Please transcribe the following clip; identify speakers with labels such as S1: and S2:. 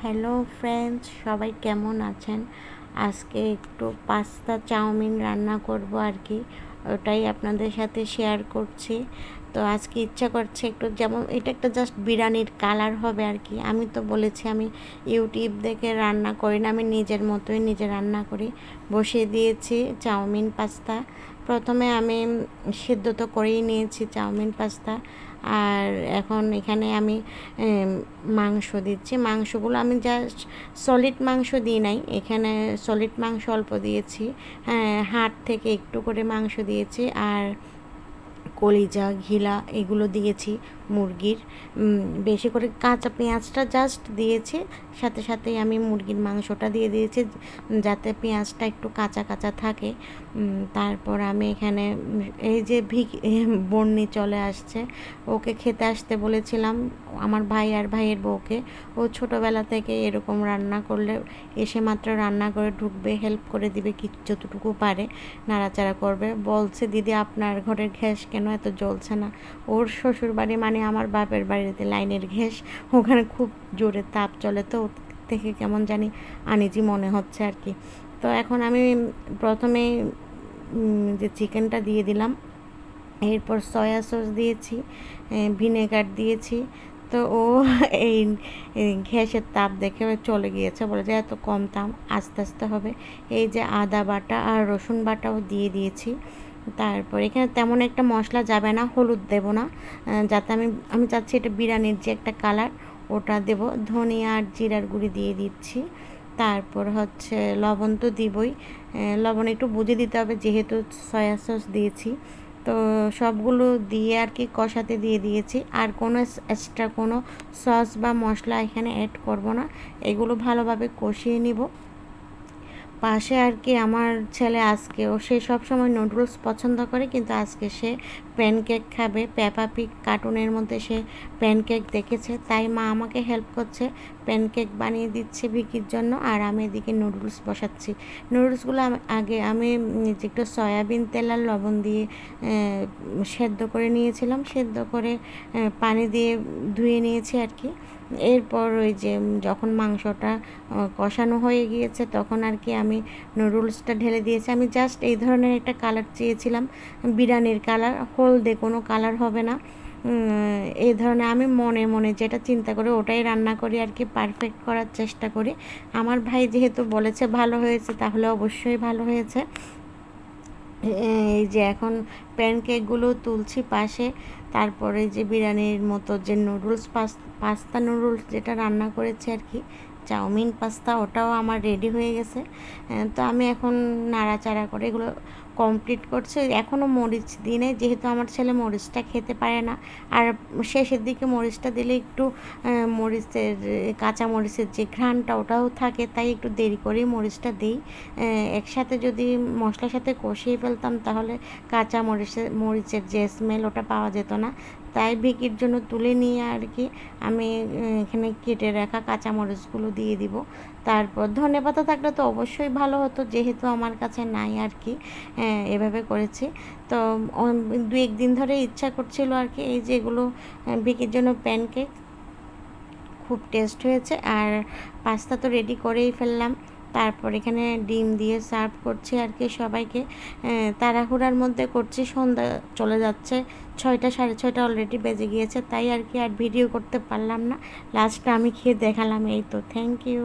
S1: Hello friends, সবাই কেমন আছেন? আজকে একটু পাস্তা চাউমিন রান্না করব আর কি, ওটাই আপনাদের সাথে শেয়ার করছি। তো আজকে ইচ্ছা করছে একটু, যেমন এটা একটা জাস্ট বিরিয়ানির কালার হবে আর কি। আমি তো বলেছি আমি ইউটিউব দেখে রান্না করি না, আমি নিজের মতোই নিজে রান্না করি। বসিয়ে দিয়েছি চাউমিন পাস্তা। প্রথমে আমি সিদ্ধ তো করেই নিয়েছি চাউমিন পাস্তা, আর এখন এখানে আমি মাংস দিচ্ছি। মাংসগুলো আমি জাস্ট সলিড মাংস দিই নাই, এখানে সলিড মাংস অল্প দিয়েছি, হাড় থেকে একটু করে মাংস দিয়েছি, আর কলিজা ঘিলা এগুলো দিয়েছি মুরগির। বেশি করে কাঁচা পেঁয়াজটা জাস্ট দিয়েছি, সাথে সাথেই আমি মুরগির মাংসটা দিয়ে দিয়েছি যাতে পেঁয়াজটা একটু কাঁচা কাঁচা থাকে। তারপর আমি এখানে এই যে বন্নি চলে আসছে, ওকে খেতে আসতে বলেছিলাম, আমার ভাই আর ভাইয়ের বউকে। ও ছোটোবেলা থেকে এরকম রান্না করলে এসে মাত্র রান্না করে ঢুকবে, হেল্প করে দিবে যতটুকু পারে, নাড়াচাড়া করবে। বলছে দিদি আপনার ঘরের গ্যাস কেন এত জ্বলছে না? ওর শ্বশুর বাড়ি মানে আমার বাপের বাড়িতে লাইনের গ্যাস, ওখানে খুব জোরে তাপ চলে, তো ওর থেকে কেমন জানি আনিজি মনে হচ্ছে আর কি। তো এখন আমি প্রথমে যে চিকেনটা দিয়ে দিলাম, এরপর সয়া সস দিয়েছি, ভিনেগার দিয়েছি। তো ও এই গ্যাসের তাপ দেখে চলে গিয়েছে, বলে যে এত কম তাপ, আস্তে আস্তে হবে। এই যে আদা বাটা আর রসুন বাটাও দিয়ে দিয়েছি। তারপর এখানে তেমন একটা মশলা যাবে না, হলুদ দেব না, যাতে আমি চাচ্ছি এটা বিরিয়ানির যে একটা কালার ওটা দেব। ধনিয়া আর জিরার গুঁড়ি দিয়ে দিচ্ছি। তারপর হচ্ছে লবণ তো দিবই, লবণ একটু বুঝে দিতে হবে যেহেতু সয়া সস দিয়েছি। তো সবগুলো দিয়ে আর কি কষাতে দিয়ে দিয়েছি, আর কোনো এক্সট্রা কোনো সস বা মশলা এখানে অ্যাড করব না, এগুলো ভালোভাবে কষিয়ে নিব। পাশে আর কি আমার ছেলে আজকেও, সে সবসময় নুডলস পছন্দ করে, কিন্তু আজকে সে প্যানকেক খাবে। পেপা পিগ কার্টুনের মধ্যে সে প্যানকেক দেখেছে, তাই মা আমাকে হেল্প করছে, প্যানকেক বানিয়ে দিচ্ছে ভিকির জন্য, আর আমি এদিকে নুডলস বসাচ্ছি। নুডলসগুলো আগে আমি একটু সয়াবিন তেল আর লবণ দিয়ে সেদ্ধ করে নিয়েছিলাম, সেদ্ধ করে পানি দিয়ে ধুয়ে নিয়েছি আর কি। এরপর ওই যে যখন মাংসটা কষানো হয়ে গিয়েছে তখন আর কি আমি নুডলসটা ঢেলে দিয়েছি। আমি জাস্ট এই ধরনের একটা কালার চেয়েছিলাম, বিরিয়ানির কালার, হলদে কোনো কালার হবে না, এই ধরনের আমি মনে মনে যেটা চিন্তা করে ওটাই রান্না করি আর কি, পারফেক্ট করার চেষ্টা করি। আমার ভাই যেহেতু বলেছে ভালো হয়েছে, তাহলে অবশ্যই ভালো হয়েছে। এই যে এখন প্যানকেকগুলো তুলছি পাশে। তারপরে যে বিরিয়ানির মতো যে নুডলস, পাস্তা নুডলস যেটা রান্না করেছি আর কি, চাউমিন পাস্তা, ওটাও আমার রেডি হয়ে গেছে। তো আমি এখন নাড়াচাড়া করে এগুলো কমপ্লিট করছি। এখনও মরিচ দিই নাই, যেহেতু আমার ছেলে মরিচটা খেতে পারে না, আর শেষের দিকে মরিচটা দিলে একটু মরিচের, কাঁচা মরিচের যে ঘ্রাণটা ওটাও থাকে, তাই একটু দেরি করেই মরিচটা দিই। একসাথে যদি মশলার সাথে কষিয়ে ফেলতাম তাহলে কাঁচা মরিচের যে স্মেল ওটা পাওয়া যেত না, তাই ভিকির জন্য তুলে নিয়ে আর কি আমি এখানে কেটে রাখা কাঁচা মরিচগুলো দিয়ে দিব। তারপর ধনেপাতা থাকলে তো অবশ্যই ভালো হতো, যেহেতু আমার কাছে নাই আর কি, এভাবে করেছি। তো দু একদিন ধরে ইচ্ছা করছিল আর কি, এই যেগুলো ভিকির জন্য প্যানকেক খুব টেস্ট হয়েছে। আর পাস্তা তো রেডি করেই ফেললাম, তারপর এখানে ডিম দিয়ে সার্ভ করছি আর কি সবাইকে। তাড়াহুড়ার মধ্যে করছি, সন্ধ্যা চলে যাচ্ছে, 6টা 6:30 অলরেডি বেজে গিয়েছে, তাই আর কি আর ভিডিও করতে পারলাম না। লাস্টটা আমি খেয়ে দেখালাম, এই তো। Thank you.